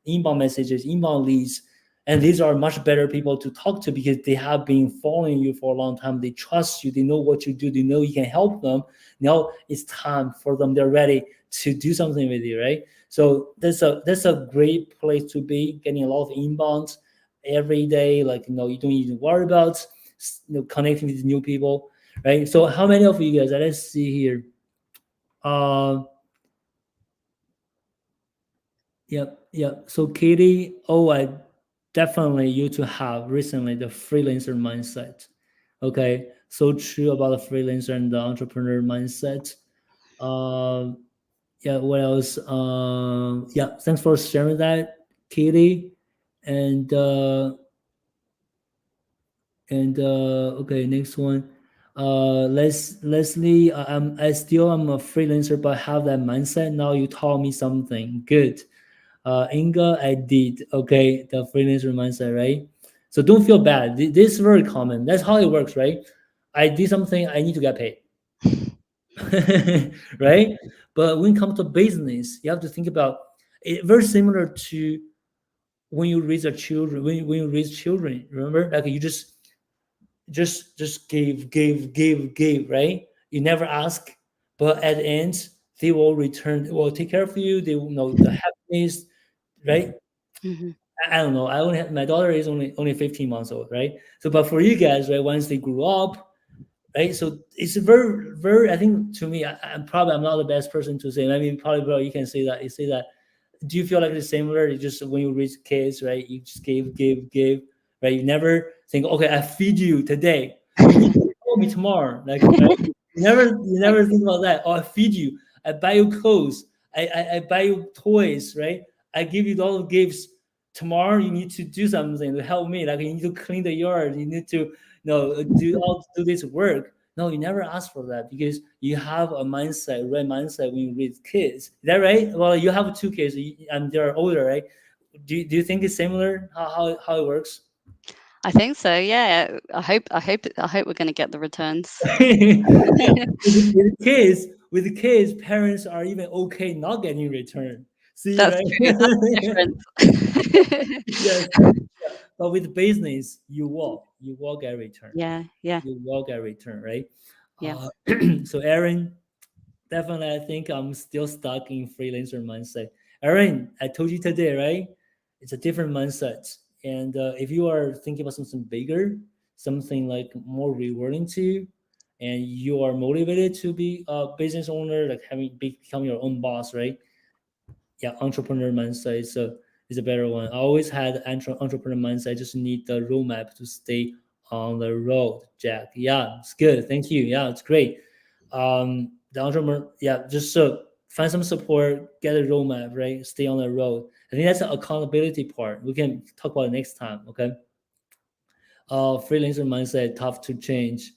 messages, inbound leads. And these are much better people to talk to because they have been following you for a long time. They trust you. They know what you do. They know you can help them. Now it's time for them. They're ready to do something with you, right? So that's a great place to be. Getting a lot of inbounds every day. Like you don't even worry about connecting with new people, right? So how many of you guys? Let's see here. Uh, Yep, yep. So Katie, oh, I definitely you to have recently the freelancer mindset. Okay, so true about the freelancer and the entrepreneur mindset. Um, yeah. What else? Yeah. Thanks for sharing that, Katie. And okay, next one. Leslie, I still am a freelancer, but have that mindset. Now you taught me something good. Inga, I did. Okay, the freelancer mindset, right? So don't feel bad. This is very common. That's how it works, right? I did something, I need to get paid, right? But when it comes to business, you have to think about it. Very similar to when you raise a children. When you raise children, remember, like you just give, right? You never ask, but at the end, they will return. They will take care of you. They will know the happiness, right? Hmm. I don't know. I only have, my daughter is only 15 months old, right? So, but for you guys, right, once they grew up, right? So it's very. I think to me, I'm not the best person to say. I mean, probably, bro, you can say that. You say that. Do you feel like it's similar? You just when you raise kids, right? You just give, right? You never think, okay, I feed you today. You need to call me tomorrow, like right? You never think about that. Oh, I feed you. I buy you clothes. I buy you toys, right? I give you all the gifts. Tomorrow you need to do something to help me. Like you need to clean the yard. You need to do this work. No, you never ask for that because you have a mindset, right mindset when you raise kids. Is that right? Well, you have two kids and they're older, right? Do you think it's similar how it works? I think so. Yeah. I hope we're going to get the returns. With the kids, parents are even okay not getting return. See, That's right? true. That's the difference. Yes. But with business, you will get return. Yeah. Yeah. You will get return, right? Yeah. Uh, so Aaron, definitely, I think I'm still stuck in freelancer mindset. Aaron, I told you today, right? It's a different mindset. And if you are thinking about something bigger, something like more rewarding to you, and you are motivated to be a business owner, like become your own boss, right? Yeah, entrepreneur mindset is a better one. I always had entrepreneur mindset. I just need the roadmap to stay on the road. Jack, yeah, it's good. Thank you. Yeah, it's great. The entrepreneur, yeah, just find some support, get a roadmap, right? Stay on the road. I think that's the accountability part. We can talk about it next time. Okay. Freelancer mindset tough to change.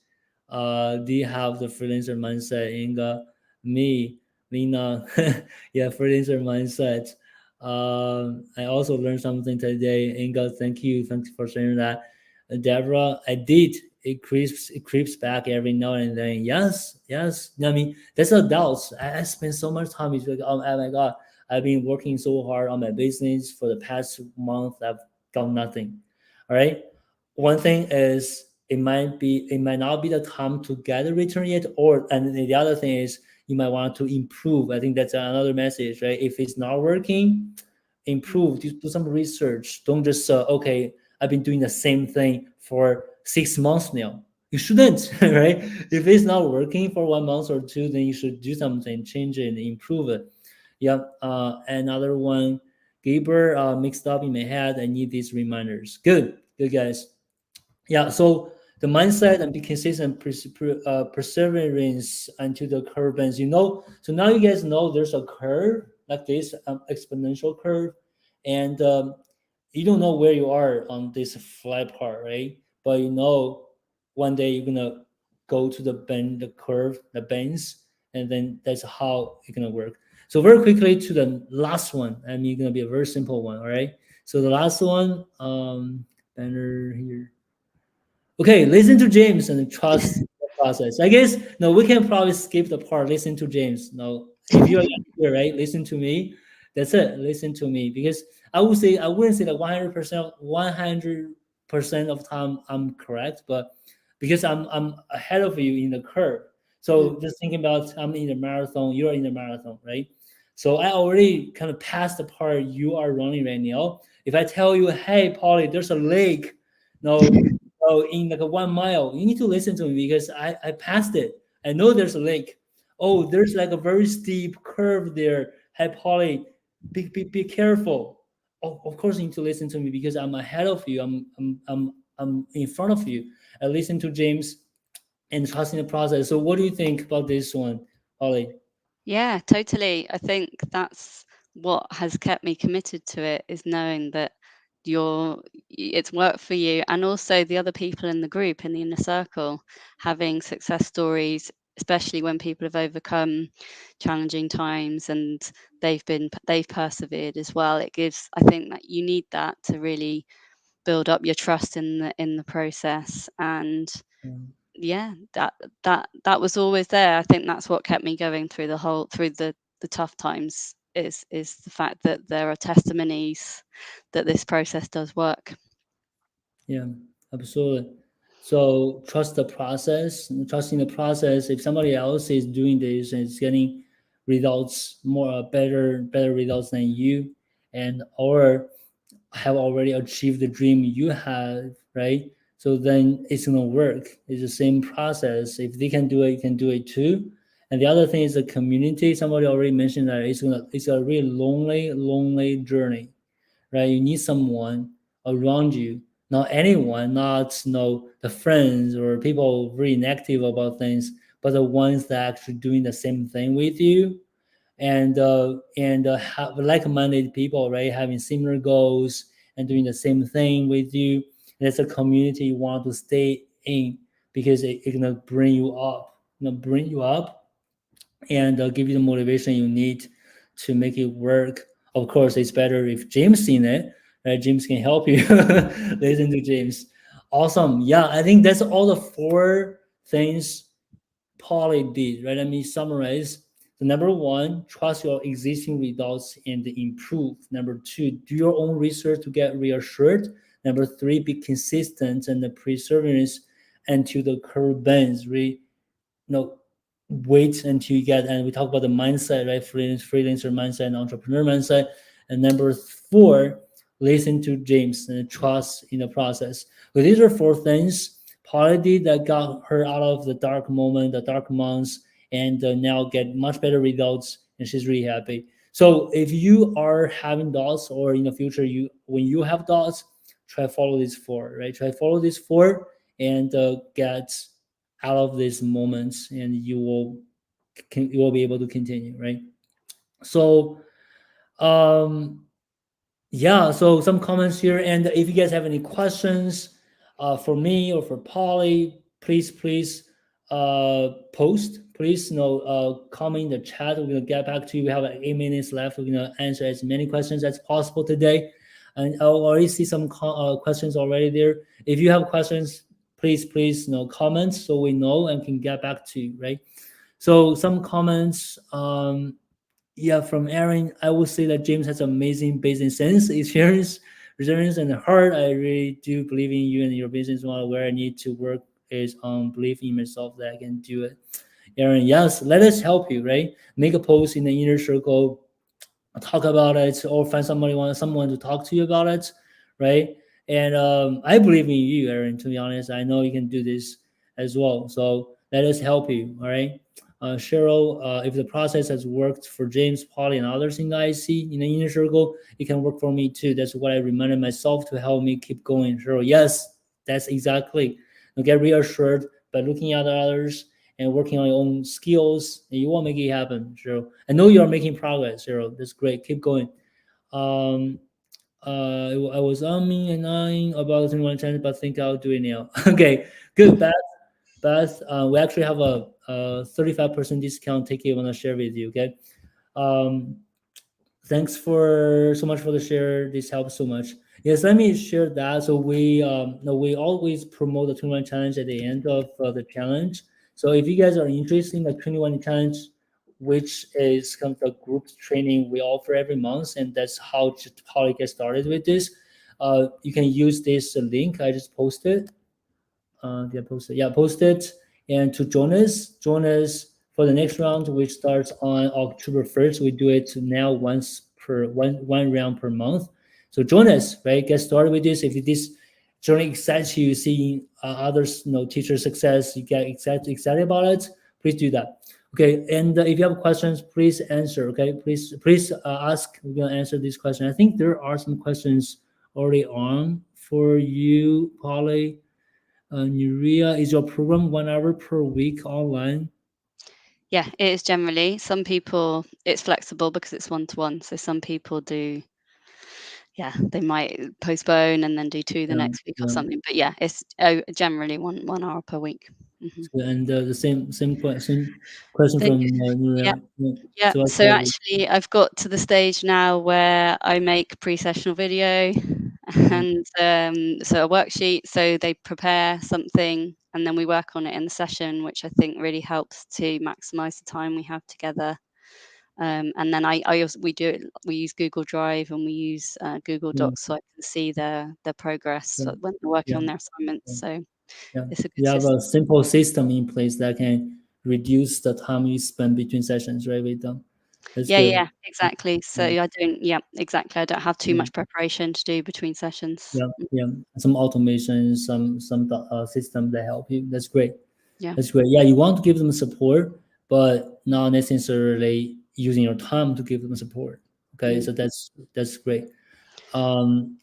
Do you have the freelancer mindset, Inga? Me, Lena, yeah, freelancer mindset. I also learned something today. Inga, thanks for sharing that. Deborah, I did. It creeps back every now and then. Yes, yes. I mean, that's adults. I spend so much time. It's like, oh my god, I've been working so hard on my business for the past month. I've got nothing. All right. One thing is it might not be the time to get a return yet, or and the other thing is you might want to improve. I think that's another message, right? If it's not working, improve. Do some research. Don't just okay, I've been doing the same thing for 6 months now. You shouldn't, right? If it's not working for 1 month or two, then you should do something, change it, and improve it. Yeah. Another one, Gaber mixed up in my head. I need these reminders. Good guys. Yeah, so the mindset and be consistent, perseverance until the curve bends. So now you guys know there's a curve like this, exponential curve, and you don't know where you are on this flat part, right? But one day you're gonna go to the curve, the bends, and then that's how it's gonna work. So very quickly to the last one, I mean, it's gonna be a very simple one, all right? So the last one, banner here. Okay, listen to James and trust the process. I guess no, we can probably skip the part. Listen to James. No, if you're here, right, listen to me. That's it. Listen to me because I would say I wouldn't say that 100% of time I'm correct, but because I'm ahead of you in the curve. Mm. So just thinking about I'm in the marathon, you're in the marathon, right? So I already kind of passed the part you are running right now. If I tell you, hey, Polly, there's a lake, no, no, in like a 1 mile, you need to listen to me because I passed it. I know there's a lake. Oh, there's like a very steep curve there. Hey, Polly, be careful. Oh, of course, you need to listen to me because I'm ahead of you. I'm in front of you. I listen to James and trusting the process. So, what do you think about this one, Polly? Yeah, totally. I think that's what has kept me committed to it, is knowing that it's worked for you, and also the other people in the group, in the inner circle, having success stories, especially when people have overcome challenging times and they've persevered as well. It gives, I think, that you need that to really build up your trust in the process. And Mm, yeah, that was always there. I think that's what kept me going through the tough times, is the fact that there are testimonies that this process does work. yeah, absolutely. So trust the process. Trusting the process. If somebody else is doing this and is getting results more better results than you, and or have already achieved the dream you have, right? So then it's gonna work. It's the same process. If they can do it, you can do it too. And the other thing is the community. Somebody already mentioned that it's a really lonely journey, right? You need someone around you, not anyone, not the friends or people really negative about things, but the ones that actually doing the same thing with you and have like-minded people, right? Having similar goals and doing the same thing with you. That's a community you want to stay in because it's gonna bring you up, and give you the motivation you need to make it work. Of course, it's better if James seen it, right? James can help you. Listen to James. Awesome. Yeah, I think that's all the four things Polly did, right? Let me summarize. So number one, trust your existing results and improve. Number two, do your own research to get reassured. Number three, be consistent and the perseverance until the curve bends. Know, wait until you get, and we talk about the mindset, right? Freelancer mindset and entrepreneur mindset. And number four, listen to James and trust in the process. So these are four things Polly did that got her out of the dark moment, the dark months, and now get much better results, and she's really happy. So if you are having doubts, or in the future you when you have doubts, try follow these four, right? Try follow these four and get out of these moments, and you will be able to continue, right? So um yeah, so some comments here, and if you guys have any questions for me or for Polly, please post, please comment in the chat. We're gonna get back to you. We have like 8 minutes left. We're gonna answer as many questions as possible today, and I already see some questions already there. If you have questions, please comment so we know and can get back to you, right? So some comments. Yeah, from Aaron, I would say that James has amazing business sense, experience, resilience, and heart. I really do believe in you and your business model. Where I need to work is on belief in myself that I can do it. Aaron, yes, let us help you, right? Make a post in the inner circle, talk about it, or find someone to talk to you about it, right? And I believe in you, Aaron. To be honest, I know you can do this as well. So let us help you, all right? Cheryl, if the process has worked for James, Polly, and others in the IC in the inner circle, it can work for me too. That's what I reminded myself to help me keep going. Cheryl, yes, that's exactly. You get reassured by looking at others and working on your own skills, and you will make it happen, Cheryl. I know you are making progress, Cheryl. That's great. Keep going. Um, I was umming and ahhing about 21 challenge, but think I'll do it now. Okay, good. Beth, we actually have a 35% discount ticket I want to share with you. Okay. Um, thanks for so much for the share. This helps so much. Yes, let me share that. So we always promote the 21 challenge at the end of the challenge. So if you guys are interested in the 21 challenge, which is kind of the group training we offer every month, and that's how Poly get started with this. You can use this link I just posted. Yeah, posted. Yeah, posted. And to join us for the next round, which starts on October 1st. We do it now once per one round per month. So join us, right? Get started with this. If this journey excites you, seeing others, teacher success, you get excited about it. Please do that. Okay, and if you have questions, please answer. Okay, please ask. We're gonna answer this question. I think there are some questions already on for you, Polly. Nuria, is your program 1 hour per week online? Yeah, it is generally. Some people, it's flexible because it's one-to-one. So some people do, they might postpone and then do two the Yeah, next week or yeah. something. But yeah, it's generally 1 hour per week. Mhm. And the same question They, from yeah, Nuria. Yeah. yeah. So I So started. actually, I've got to the stage now where I make pre-sessional video Yeah, and so a worksheet. So they prepare something and then we work on it in the session, which I think really helps to maximize the time we have together. And then I also, we use Google Drive and we use Google yeah, Docs so I can see their progress yeah, when they're working yeah, on their assignments. yeah. So Yeah. it's a good You have system. a simple system in place that can reduce the time you spend between sessions, right, with them. That's good. Yeah, exactly. So Yeah, I don't, yeah, exactly. I don't have too yeah, much preparation to do between sessions. yeah, yeah. Some automation, some system that help you. That's great. Yeah. That's great. Yeah, you want to give them support, but not necessarily using your time to give them support. Okay, Mm. so that's great.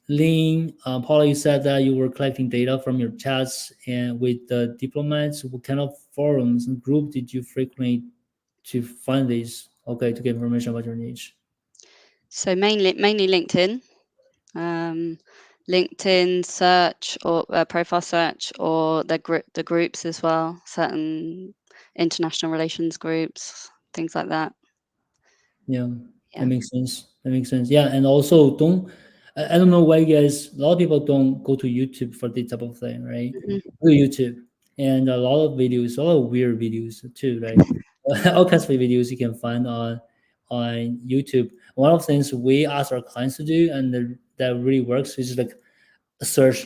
Lynn, Paula, you said that you were collecting data from your chats and with the diplomats. What kind of forums and group did you frequently to find these? Okay, to get information about your niche. So mainly LinkedIn, um, LinkedIn search or profile search, or the groups as well, certain international relations groups, things like that. Yeah, that Yeah. makes sense. That makes sense. Yeah, and also don't. I don't know why you guys. A lot of people don't go to YouTube for this type of thing, right? Mhm. Go to YouTube, and a lot of videos, a lot of weird videos too, right? All kinds of videos you can find on YouTube. One of the things we ask our clients to do, and that really works, is like search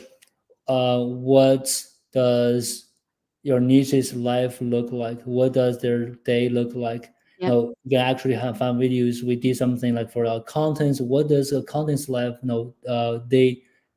what does your niche's life look like? What does their day look like? Yeah. No, you can actually have fun videos. We did something like for our contents. What does a contents life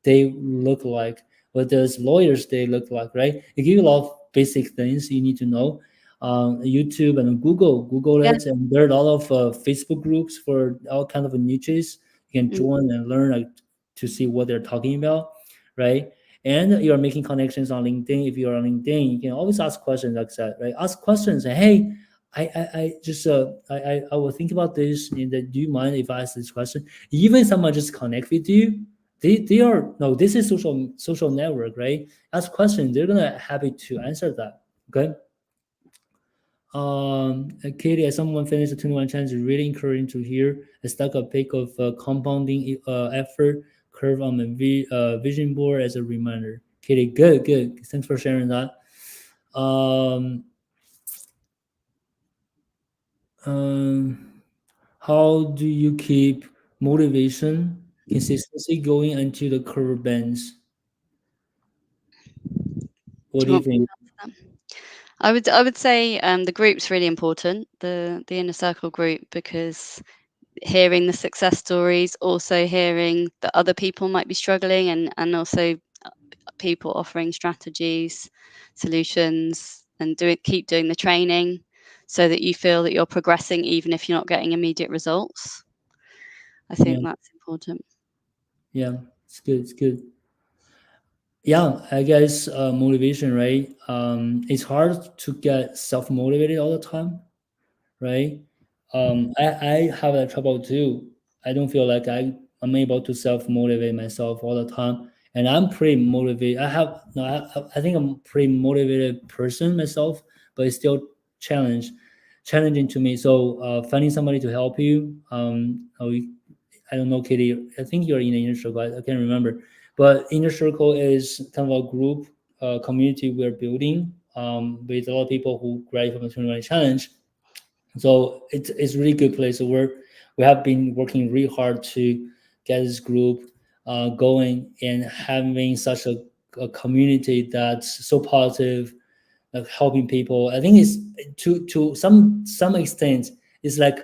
they look like? What does lawyers day look like? Right? It gives you a lot of basic things you need to know. YouTube and Google Yeah. it, and there are a lot of Facebook groups for all kind of niches. You can Mm. join and learn to see what they're talking about, right? And you're making connections on LinkedIn. If you're on LinkedIn, you can always ask questions like that, right? Ask questions. Say, hey, I just I will think about this. And do you mind if I ask this question? Even someone just connect with you, they are no. This is social network, right? Ask questions. They're gonna happy to answer that. Okay. Katie, as someone finished the 21 challenge, it's really encouraging to hear a stack of pic of compounding effort curve on the vision board as a reminder. Katie, good. Thanks for sharing that. Um, um, how do you keep motivation, consistency going until the curve bends? What Do do you you want me think? to answer that? I would say the group's really important, the inner circle group, because hearing the success stories, also hearing that other people might be struggling, and also people offering strategies, solutions, and keep doing the training so that you feel that you're progressing even if you're not getting immediate results. I Yeah, think that's important. yeah, it's good. It's good. Yeah, I guess motivation, right? It's hard to get self motivated all the time, right? I have that trouble too. I don't feel like I'm able to self motivate myself all the time, and I'm pretty motivated. I have no, I think I'm a pretty motivated person myself, but it's still challenging to me. So finding somebody to help you, I don't know, Katie. I think you're in the inner circle. I can't remember, but inner circle is kind of a group community we're building with a lot of people who graduate from the 21 challenge, So it's really good place. So we have been working really hard to get this group going and having such a community that's so positive, like helping people. I think it's to some extent it's like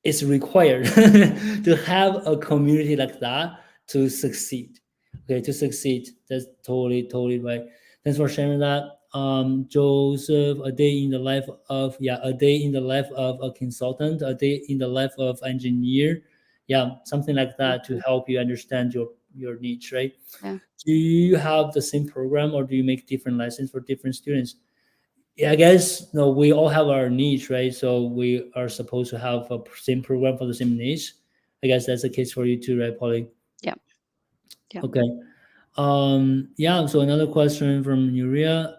it's required to have a community like that to succeed. Okay, to succeed. That's totally right. Thanks for sharing that. Joseph, a day in the life of a day in the life of a consultant, a day in the life of engineer. Yeah, something like that to Mhm. help you understand your niche, right? Yeah. Do you have the same program or do you make different lessons for different students? Yeah, I guess no, we all have our niche, right? So we are supposed to have a same program for the same niche. I guess that's the case for you too, right, Polly? Yeah. Yeah. Okay. Yeah, so another question from Nuria.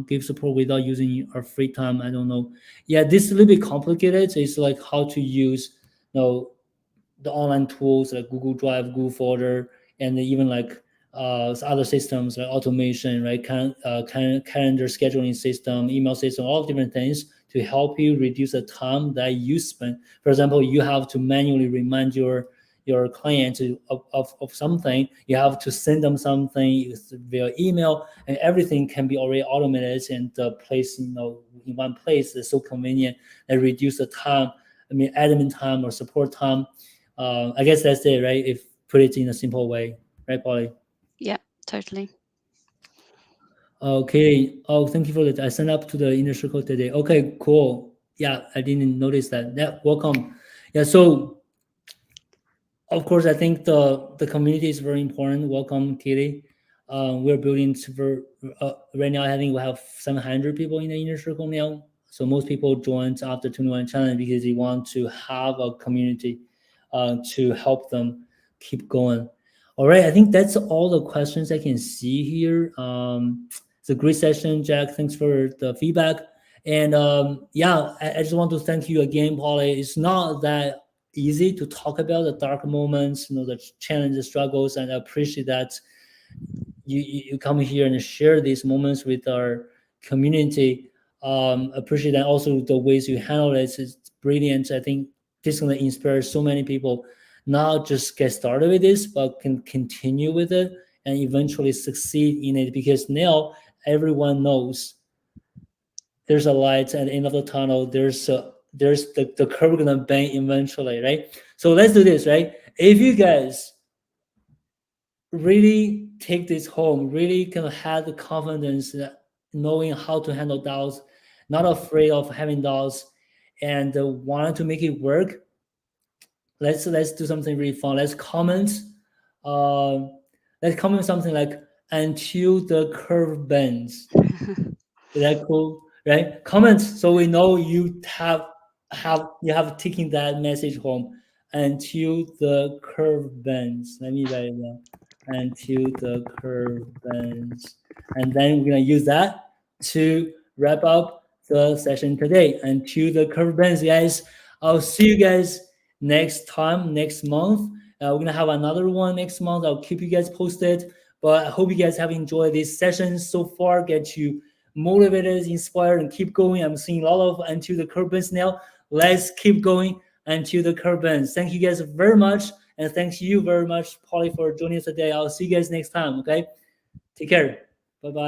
Give support without using our free time. I don't know. Yeah, this is a little bit complicated. So it's like how to use the online tools like Google Drive, Google Folder, and even like other systems like automation, right? Calendar scheduling system, email system, all different things to help you reduce the time that you spend. For example, you have to manually remind your client of something. You have to send them something via email, and everything can be already automated and placed in one place. It's so convenient and reduce the time. I mean, admin time or support time. I guess that's it, right? If put it in a simple way, right, Polly? Yeah. Totally. Okay. Oh, thank you for that. I signed up to the inner circle today. Okay, cool. Yeah, I didn't notice that. Yeah, welcome. Yeah, so of course, I think the community is very important. Welcome, Kitty. We're building super. Right now, I think we have 700 people in the inner circle now. So most people joined after 21 challenge because they want to have a community to help them keep going. All right, I think that's all the questions I can see here. It's a great session, Jack. Thanks for the feedback. And yeah, I just want to thank you again, Polly. It's not that easy to talk about the dark moments, the challenges, struggles, and I appreciate that you come here and share these moments with our community. Appreciate that also the ways you handle it. It's brilliant. I think this is going to inspire so many people, not just get started with this, but can continue with it and eventually succeed in it because now everyone knows there's a light at the end of the tunnel. There's the curve gonna bend eventually, right? So let's do this, right? If you guys really take this home, really kind of have the confidence, knowing how to handle doubts, not afraid of having doubts, and wanting to make it work, let's do something really fun. Uh, let's comment something like until the curve bends. Is that cool? Right? Comments so we know you have taken that message home until the curve bends. Let me write it down. Until the curve bends. And then we're gonna use that to wrap up the session today. Until the curve bends, guys. I'll see you guys next time, next month. We're gonna have another one next month. I'll keep you guys posted. But I hope you guys have enjoyed these sessions so far. Get you motivated, inspired, and keep going. I'm seeing a lot of until the curve bends now. Let's keep going until the curve bends. Thank you guys very much. And thanks you very much, Polly, for joining us today. I'll see you guys next time. Okay. Take care. Bye bye.